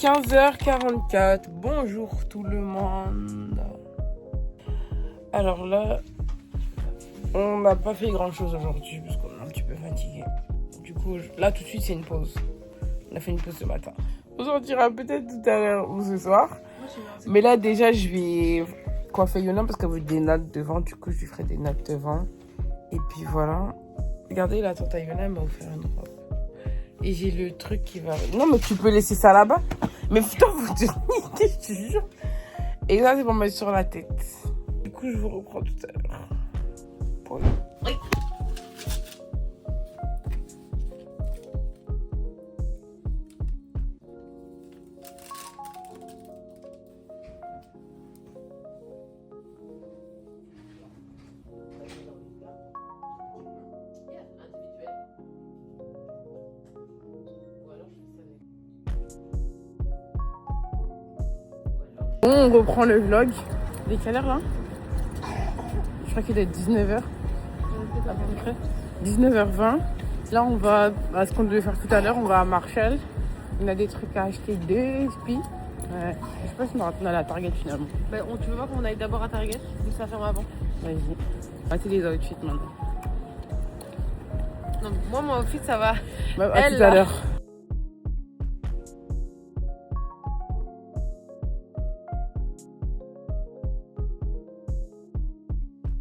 15h44. Bonjour tout le monde. Alors là, on n'a pas fait grand chose aujourd'hui parce qu'on est un petit peu fatigué. Du coup, là tout de suite, c'est une pause. On a fait une pause ce matin. On sortira peut-être tout à l'heure ou ce soir. Mais là, déjà, je vais coiffer Yona parce qu'elle veut des nattes devant. Du coup, je lui ferai des nattes devant. Et puis voilà. Regardez, la tante Yona m'a offert une robe. Et j'ai le truc qui va... Non, mais tu peux laisser ça là-bas. Mais putain, vous te niquez, je te jure. Et ça, c'est pour mettre sur la tête. Du coup, je vous reprends tout à l'heure. Oui. On reprend le vlog. Il est quelle heure là? Je crois qu'il est 19h. À peu près. 19h20. Là, on va à ce qu'on devait faire tout à l'heure. On va à Marshall. On a des trucs à acheter, des spies. Ouais. Je sais pas si on va retourner à la Target finalement. Bah, tu veux pas qu'on aille d'abord à Target ou ça ferme avant? Vas-y. On va essayer les outfits maintenant. Non, moi, mon outfit, ça va. Bah, à tout à l'heure.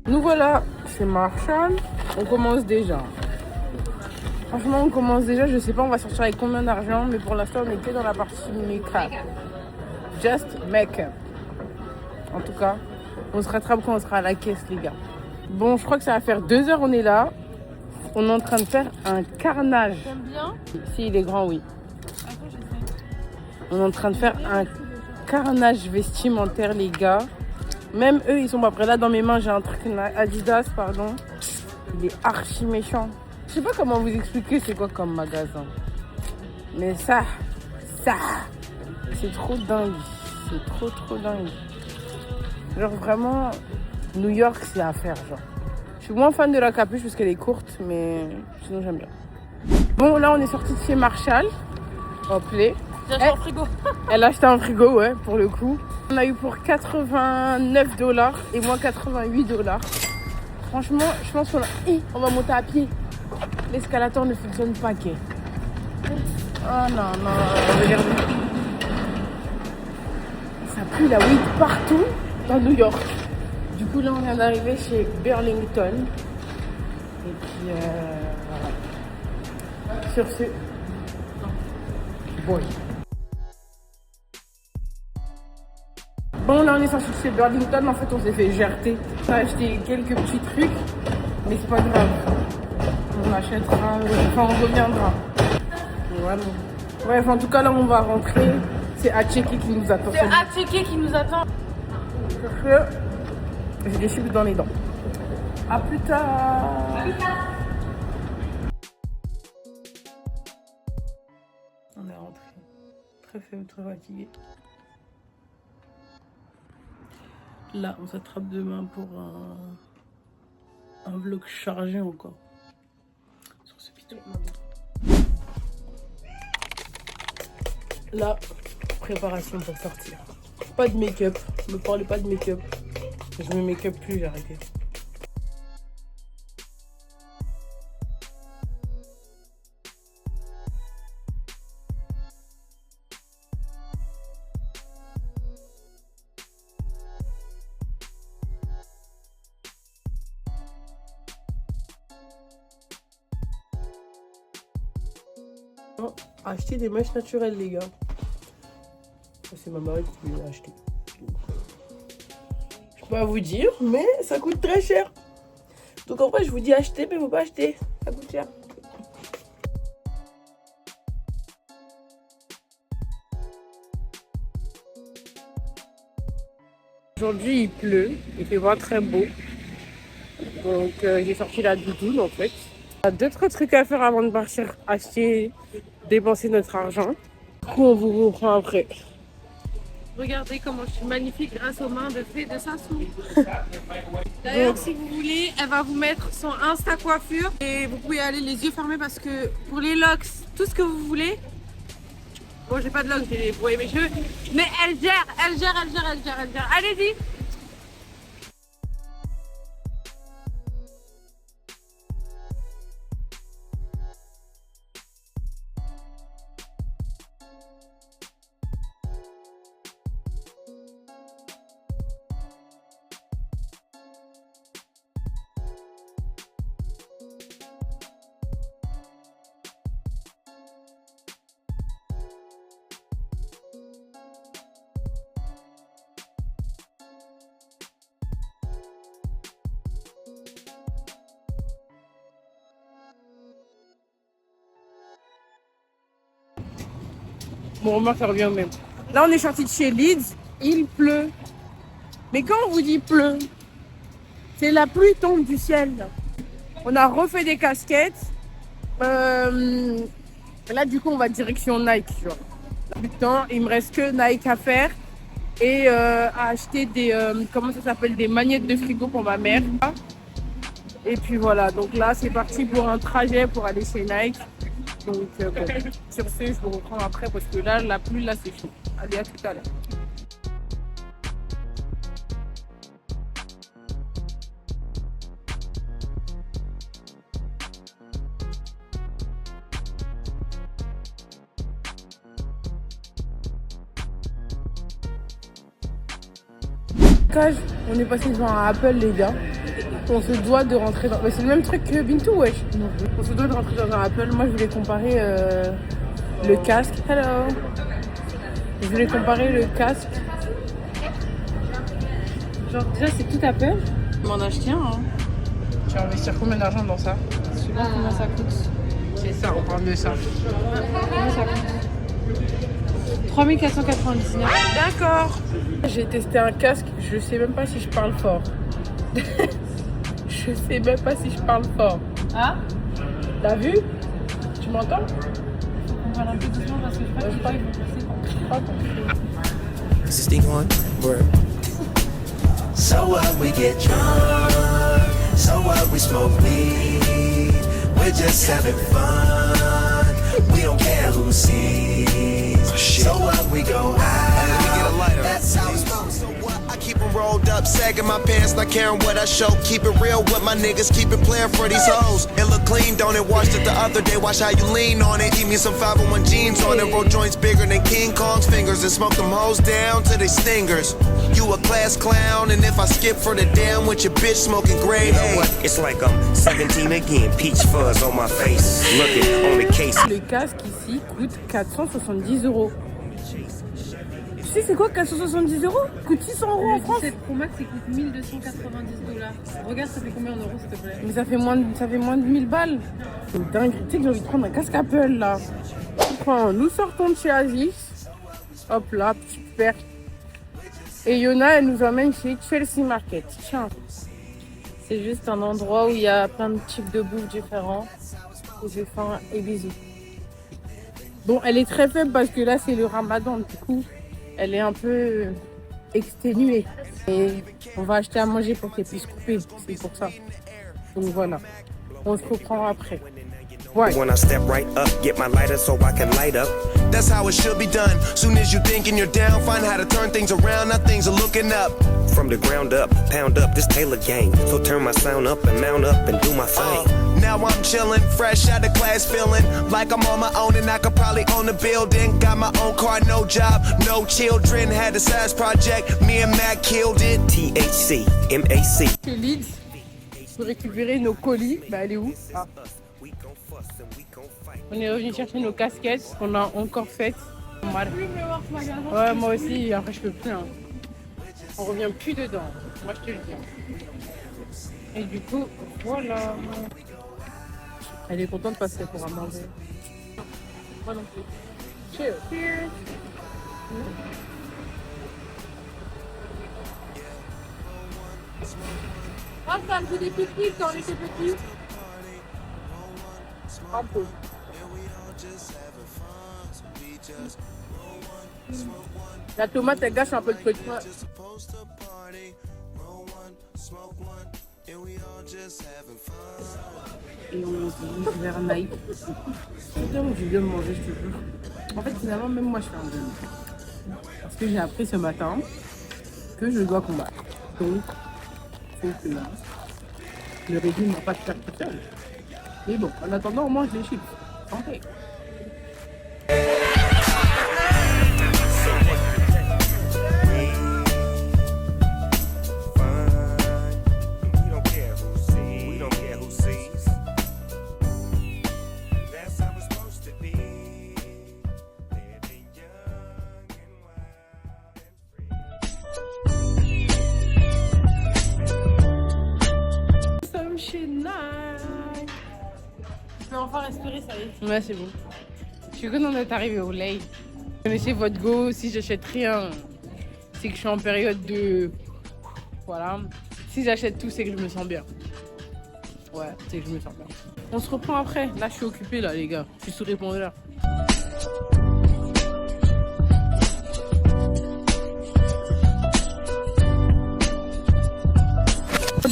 Nous voilà, c'est Marshall. On commence déjà. Franchement, on commence déjà. Je sais pas, on va sortir avec combien d'argent, mais pour l'instant, on est que dans la partie make-up. Just make-up. En tout cas, on se rattrape quand on sera à la caisse, les gars. Bon, je crois que ça va faire 2 heures, on est là. On est en train de faire un carnage. T'aimes bien? Si, il est grand, oui. Attends, j'essaie. On est en train de faire un carnage vestimentaire, les gars. Même eux, ils sont pas prêts. Là, dans mes mains, j'ai un truc Adidas, pardon. Il est archi méchant. Je sais pas comment vous expliquer c'est quoi comme magasin. Mais ça, c'est trop dingue. C'est trop dingue. Genre vraiment, New York, c'est à faire, genre. Je suis moins fan de la capuche parce qu'elle est courte, mais sinon j'aime bien. Bon, là, on est sorti de chez Marshall. Hop là. J'ai acheté un frigo. Elle a acheté un frigo, ouais, pour le coup. On a eu pour $89 et moi $88. Franchement, je pense qu'on va monter à pied. L'escalator ne fonctionne pas, qu'est. Oh non, regardez. Ça pue la weed partout dans New York. Du coup, là, on vient d'arriver chez Burlington. Et puis, voilà. Sur ce... Boy. Bon, là on est sorti de chez Burlington, en fait on s'est fait gerter. On a acheté quelques petits trucs, mais c'est pas grave. On achètera, enfin on reviendra. Voilà. Bref, en tout cas là on va rentrer. C'est Acheke qui nous attend. C'est Acheke qui nous attend. J'ai des chips dans les dents. A plus tard. On est rentré. Très faible, très fatigué. Là, on s'attrape demain pour un vlog chargé encore. Sur ce piton. Là, préparation pour sortir. Pas de make-up. Ne me parlez pas de make-up. Je me make-up plus, j'ai arrêté. Acheter des mèches naturelles, les gars. C'est ma mère qui l'a acheté. Je peux pas vous dire, mais ça coûte très cher. Donc en vrai, je vous dis acheter, mais faut pas acheter. Ça coûte cher. Aujourd'hui, il pleut. Il fait pas très beau. Donc j'ai sorti la doudoune en fait. On a d'autres trucs à faire avant de partir acheter, dépenser notre argent. Du coup, on vous reprend après. Regardez comment je suis magnifique grâce aux mains de fée de Sassou. D'ailleurs, si vous voulez, elle va vous mettre son Insta coiffure. Et vous pouvez aller les yeux fermés parce que pour les locks, tout ce que vous voulez, Bon, j'ai pas de lock, j'ai broyé mes cheveux. Mais elle gère. Allez-y. Bon, remarque, ça revient au même. Là, on est sorti de chez Leeds. Il pleut. Mais quand on vous dit pleut, c'est la pluie tombe du ciel. On a refait des casquettes. Là, du coup, on va direction Nike. Tu vois. Putain, il me reste que Nike à faire. Et à acheter des, comment ça s'appelle, des magnettes de frigo pour ma mère. Et puis voilà, donc là, c'est parti pour un trajet pour aller chez Nike. Donc, bon, sur ce, je vous reprends après parce que là, la pluie, là, c'est chaud. Allez, à tout à l'heure. On est passé devant un Apple, les gars. On se doit de rentrer dans... Mais c'est le même truc que Bintou, wesh. On se doit de rentrer dans un Apple. Moi, je voulais comparer le casque. Hello. Je voulais comparer le casque. Genre, déjà, c'est tout Apple. Je m'en acheter un. Hein. Tu vas investir combien d'argent dans ça? Je sais pas combien ça coûte. C'est ça, on parle de ça. Combien ça coûte? 3499. D'accord. J'ai testé un casque, je sais même pas si je parle fort. Je sais même pas si je parle fort. Ah? T'as vu? Tu m'entends? On parle un peu doucement parce que je crois que je sais pas. This is Steve One. Word. So what, we get drunk. So what, we smoke weed. We're just having fun. We don't care who sees. So what, we go out. Let me get a lighter. That's how it's supposed. So what, I keep them rolled up, sagging my pants, not caring what I show. Keep it real with my niggas, keep it playing for these hoes. It look clean, don't it? Washed it the other day, watch how you lean on it. Eat me some 501 jeans on it, roll joints bigger than King Kong's fingers. And smoke them hoes down to they stingers. You a class clown, and if I skip for the damn with your bitch smoking grade, you know what? It's like I'm 17 again, peach fuzz on my face. Looking on the case. Le casque ici coûte 470 €. Tu sais c'est quoi 470 €? Coûte 600 € en France. Le Pro Max, il coûte 1290 $. Regarde, ça fait combien en euros, s'il te plaît? Mais ça fait moins de 1000 balles. C'est dingue. Tu sais que j'ai envie de prendre un casque Apple là. Enfin, nous sortons de chez Aziz. Hop là, super. Et Yona, elle nous emmène chez Chelsea Market. Tiens. C'est juste un endroit où il y a plein de types de bouffe différents. Et j'ai faim et bisous. Bon, elle est très faible parce que là, c'est le ramadan. Du coup, elle est un peu exténuée. Et on va acheter à manger pour qu'elle puisse couper. C'est pour ça. Donc voilà. On se reprend après. Ouais. When I step right up, get my lighter so I can light up. That's how it should be done. Soon as you thinking you're down, find how to turn things around. Now things are looking up. From the ground up, pound up this Taylor gang. So turn my sound up and mount up and do my thing. Now I'm chillin', fresh out of class, feeling like I'm on my own and I could probably own a building. Got my own car, no job, no children. Had a size project, me and Mac killed it. THC, MAC. Chez Leeds, pour récupérer nos colis. Bah, elle est où? Ah. On est revenu chercher nos casquettes qu'on a encore faites. Ouais, moi aussi, après je peux plus. Hein. On revient plus dedans. Moi je te le dis. Et du coup, voilà. Elle est contente parce qu'elle pourra manger. Moi non plus. Cheers. Cheers. Ah, ça me fait des pique-niques quand on était petits. Un peu. La tomate, elle gâche un peu le truc. Et on se dirige vers Nike. Putain, j'ai bien mangé, je te jure. En fait, finalement, même moi, je fais un jeûne. Parce que j'ai appris ce matin que je dois combattre. Donc, il faut que le régime n'a pas de faire tout seul. Mais bon, en attendant, on mange les chips. Santé. Chez Nike. Je peux enfin respirer, ça y est. Ouais, c'est bon. Je suis contente d'être arrivée au Lay. Vous connaissez votre go, si j'achète rien, c'est que je suis en période de... Voilà. Si j'achète tout, c'est que je me sens bien. Ouais, c'est que je me sens bien. On se reprend après. Là, je suis occupée, là, les gars. Je suis sous répondeur.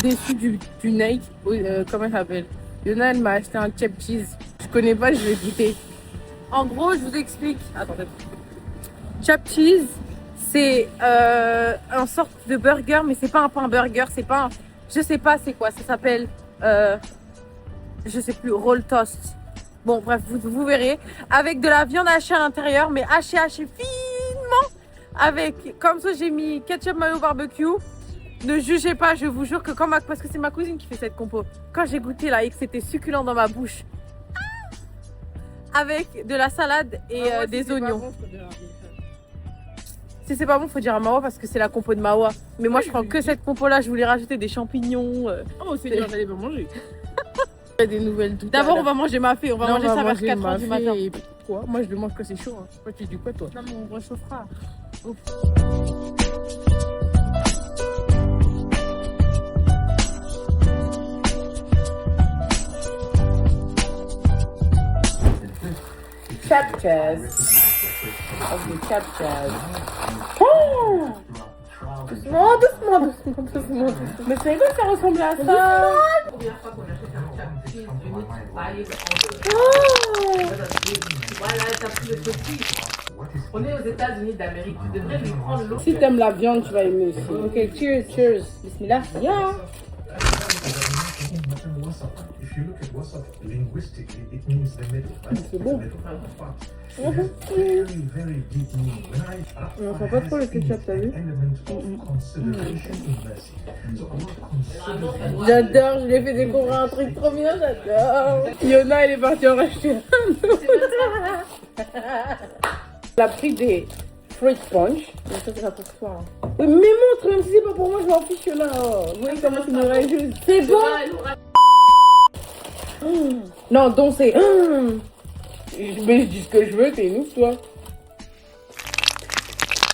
Déçu du Nike, comment elle s'appelle? Yona, elle m'a acheté un chip cheese. Je connais pas, je vais goûter. En gros, je vous explique. Attendez. Chop cheese, c'est un sorte de burger, mais c'est pas un pain burger, c'est pas un... Je sais pas c'est quoi, ça s'appelle... je sais plus, roll toast. Bon, bref, vous verrez. Avec de la viande hachée à l'intérieur, mais hachée finement. Avec, comme ça, j'ai mis ketchup mayo barbecue. Ne jugez pas, je vous jure que parce que c'est ma cousine qui fait cette compo. Quand j'ai goûté là et que c'était succulent dans ma bouche, avec de la salade et des oignons. Si c'est pas bon, faut dire à Mawa parce que c'est la compo de Mawa. Mais moi, je prends que cette compo là. Je voulais rajouter des champignons. Oh, c'est dur, j'allais pas manger. Il y a des nouvelles tout D'abord, à l'heure. on va manger ma fée. On va manger ça vers 4h du matin. Et quoi? Moi, je le mange que c'est chaud. Hein. Toi, tu dis quoi, toi? Non, mais on réchauffera. Ouf. Chapchas. Ok, chapchas. Oh! Doucement, doucement. Mais c'est vrai que ça ressemble à ça. Voilà, t'as pris le petit. On est aux États-Unis d'Amérique. Tu devrais lui prendre l'eau. Si t'aimes la viande, tu vas aimer aussi. Ok, cheers, cheers. Bismillah. Yeah. If you look at WhatsApp linguistically, it means the middle. Right? C'est bon. Very, very deep meaning. When I On entend pas trop le ketchup, t'as vu? element of consideration in mercy. So a lot of consideration. J'adore, je lui ai fait découvrir un truc trop bien, j'adore. Yona, elle est partie en racheter un autre. Elle a pris des fruit punch. Mais ça, c'est pas pour toi. Hein. Mais montre, même si c'est pas pour moi, je m'en fiche, Yona. Oh. Vous voyez comment tu me réjouis? C'est bon. Non, donc c'est... Mais je dis ce que je veux, t'es une ouf, toi.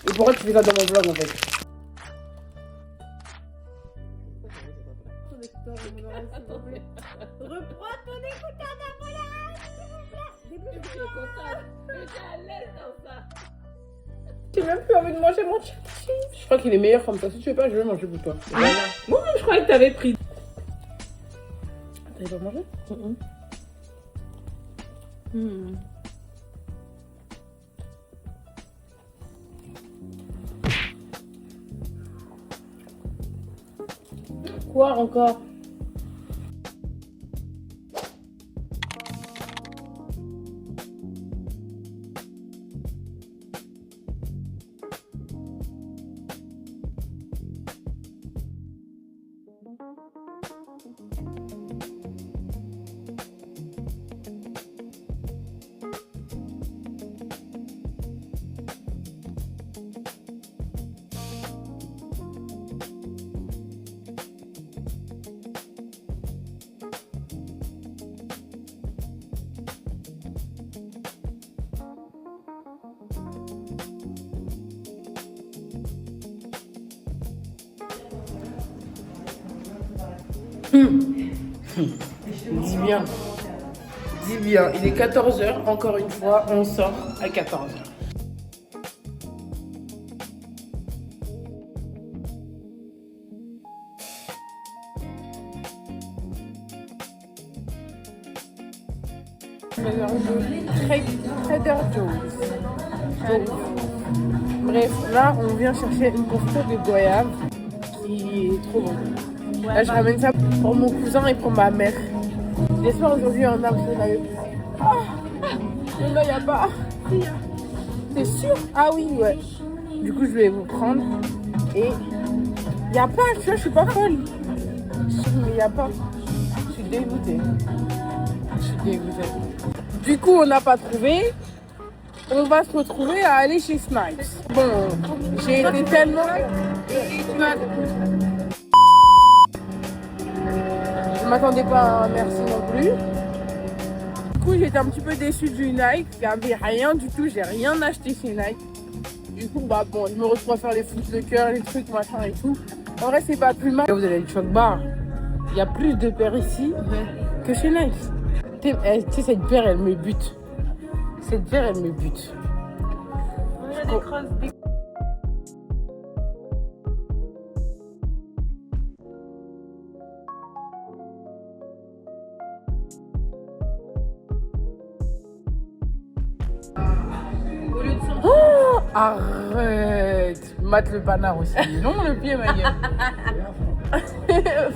Et pourquoi tu fais ça dans mon vlog, en fait? Reprends ton écouteur d'Amolade, s'il vous plaît. J'ai même plus envie de manger mon chip cheese. Je crois qu'il est meilleur comme ça. Si tu veux pas, je vais manger pour toi. Moi-même, je croyais que t'avais pris. T'avais pas mangé? Quoi encore? Dis bien. Dis bien. Il est 14h, encore une fois, on sort à 14h. Trader Joe's. Bref, là, on vient chercher une confiture de goyave qui est trop bonne. Là, je ramène ça pour mon cousin et pour ma mère. J'espère aujourd'hui en a, parce qu'on avait plus. Ah, mais là, il n'y a pas. C'est sûr? Ah oui, ouais. Du coup, je vais vous prendre. Et il n'y a pas, tu vois, je suis pas folle. Mais il n'y a pas. Je suis dégoûtée. Du coup, on n'a pas trouvé. On va se retrouver à aller chez Snipes. Bon, j'ai été tellement... Je m'attendais pas à un merci non plus. Du coup, j'étais un petit peu déçue du Nike. Il n'y avait rien du tout, j'ai rien acheté chez Nike. Du coup, bah bon, je me retrouve à faire les foot de cœur, les trucs, machin et tout. En vrai, c'est pas plus mal. Vous avez le choc bar. Il y a plus de paires ici que chez Nike. Tu sais, cette paire, elle me bute. Cette paire, elle me bute. Oh, arrête. Mate le panard aussi. Non, le pied, ma gueule.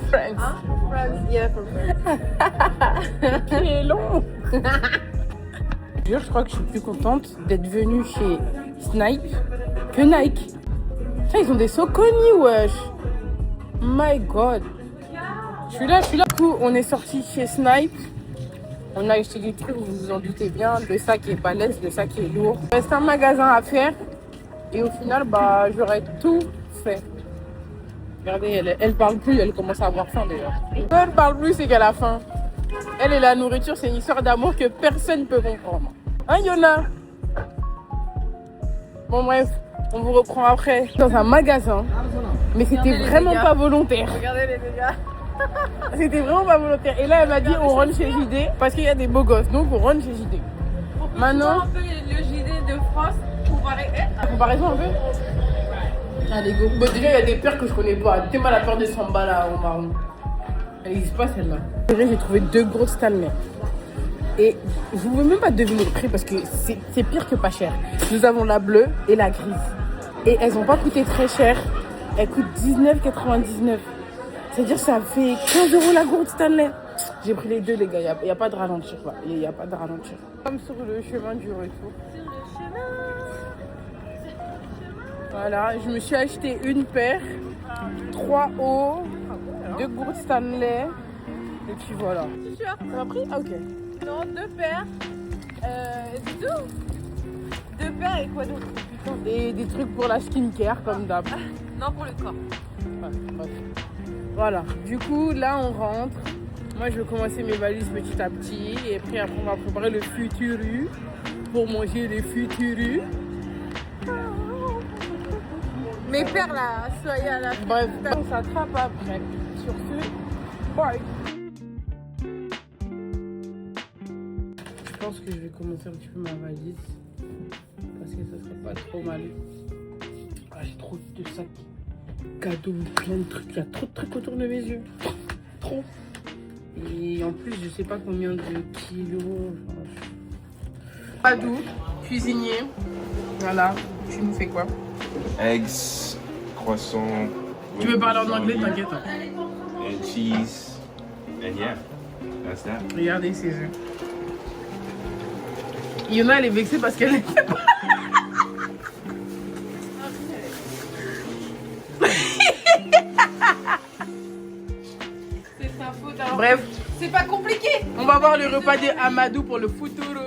France. France, yeah, from France. Le pied est long. Je crois que je suis plus contente d'être venue chez Snipe que Nike. Ça, ils ont des Saucony, wesh. My God. Je suis là. Du coup, on est sorti chez Snipe. On a acheté des trucs, vous vous en doutez bien, le sac est balèze, le sac est lourd. Il reste un magasin à faire et au final, bah, j'aurais tout fait. Regardez, elle parle plus, elle commence à avoir faim d'ailleurs. Quand elle parle plus, c'est qu'elle a faim. Elle et la nourriture, c'est une histoire d'amour que personne ne peut comprendre. Hein, Yona? Bon, bref, on vous reprend après dans un magasin, mais c'était vraiment pas volontaire. Regardez les dégâts. C'était vraiment pas volontaire. Et là, elle m'a dit on rentre chez JD parce qu'il y a des beaux gosses. Donc, on rentre chez JD. Maintenant, un peu le JD de France comparé à... comparaison un peu. Allez, go. Bon, déjà, il y a des paires que je connais pas. T'es mal la paire de Samba là, au marron. Elle n'existe pas celle-là. J'ai trouvé 2 grosses Stanley. Et vous ne pouvez même pas deviner le prix parce que c'est pire que pas cher. Nous avons la bleue et la grise. Et elles n'ont pas coûté très cher. Elles coûtent 19,99. C'est-à-dire que ça fait 15 € la gourde Stanley. J'ai pris les deux, les gars. Il n'y a pas de ralentir. Il n'y a pas de ralentir. Comme sur le chemin du retour. Voilà, je me suis acheté une paire, 3 hauts, 2 gourdes Stanley. Et puis voilà. C'est sûr? Ça m'a pris? Ah, ok. Non, 2 paires. C'est tout? 2 paires et quoi d'autre? Des trucs pour la skincare, comme d'hab. Non, pour le corps. Ouais, bref. Voilà, du coup, là, on rentre. Moi, je vais commencer mes valises petit à petit. Et puis après, on va préparer le futuru pour manger les futurus. Mes paires là, soyez à la fin. Bref, on s'attrape après. Sur ce, bye. Je pense que je vais commencer un petit peu ma valise. Parce que ça serait pas trop mal. Ah, j'ai trop de sacs cadeaux, plein de trucs. Il y a trop de trucs autour de mes yeux. Trop. Et en plus, je sais pas combien de kilos. Padou, cuisinier. Voilà, tu nous fais quoi? Eggs, croissant. Tu veux parler en anglais, t'inquiète. Hein. And cheese. And yeah, that's that. Regardez ses yeux. Yona, elle est vexée parce qu'elle est... C'est sa faute. Alors Bref, c'est pas compliqué. on va voir le repas de Amadou pour le futuro.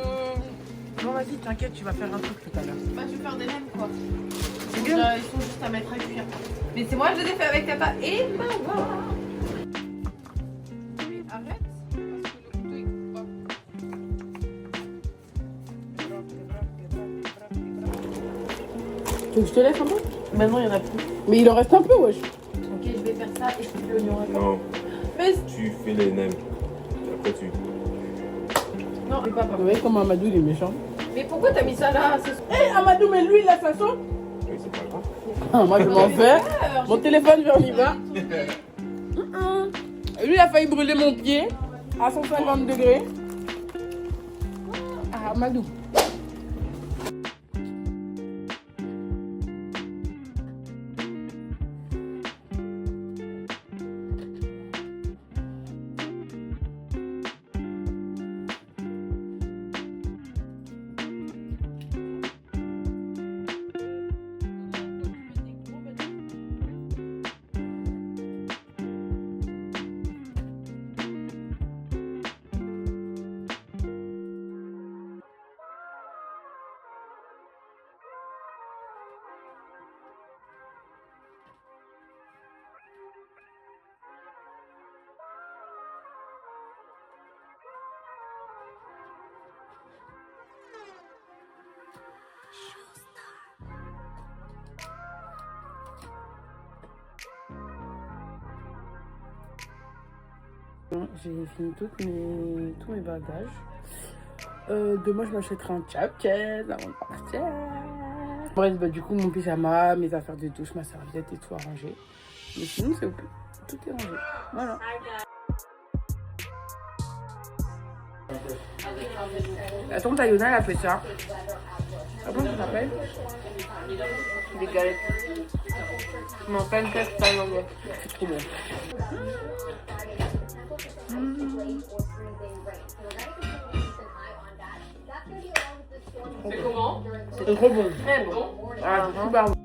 Bon, vas-y, t'inquiète, tu vas faire un truc tout à l'heure. Bah, je vais faire des nems quoi. C'est bien. Ils sont juste à mettre à cuire. Mais c'est moi, je les ai fait avec Tata et Mawa. Arrête. Parce que le couteau il coupe pas. Tu veux que je te laisse un peu? Maintenant, il y en a plus. Mais il en reste un peu, wesh. Ok, je vais faire ça et je coupe l'oignon. Non, Mais tu fais les nems. Après tu. non, mais pas. Vous voyez comment Amadou, il est méchant. Mais pourquoi t'as mis ça là? Hé, Amadou, mais lui, il a sa sauce. Oui, c'est pas grave. Ah, moi, je m'en fais. Mon téléphone, on y va. Lui, il a failli brûler mon pied à 150 degrés. Ah, Amadou. Bon, j'ai fini tous mes bagages. Demain, je m'achèterai un chapchase avant de partir. Bref, bah, du coup, mon pyjama, mes affaires de douche, ma serviette et tout arrangé. Mais sinon, c'est OK. Tout est rangé. Voilà. La tante Ayona, elle a fait ça. Comment ça s'appelle? Des galettes. Non, pancakes thaïlandais. C'est trop bon. C'est comment? C'est trop bon. Très bon. Ah, super bon.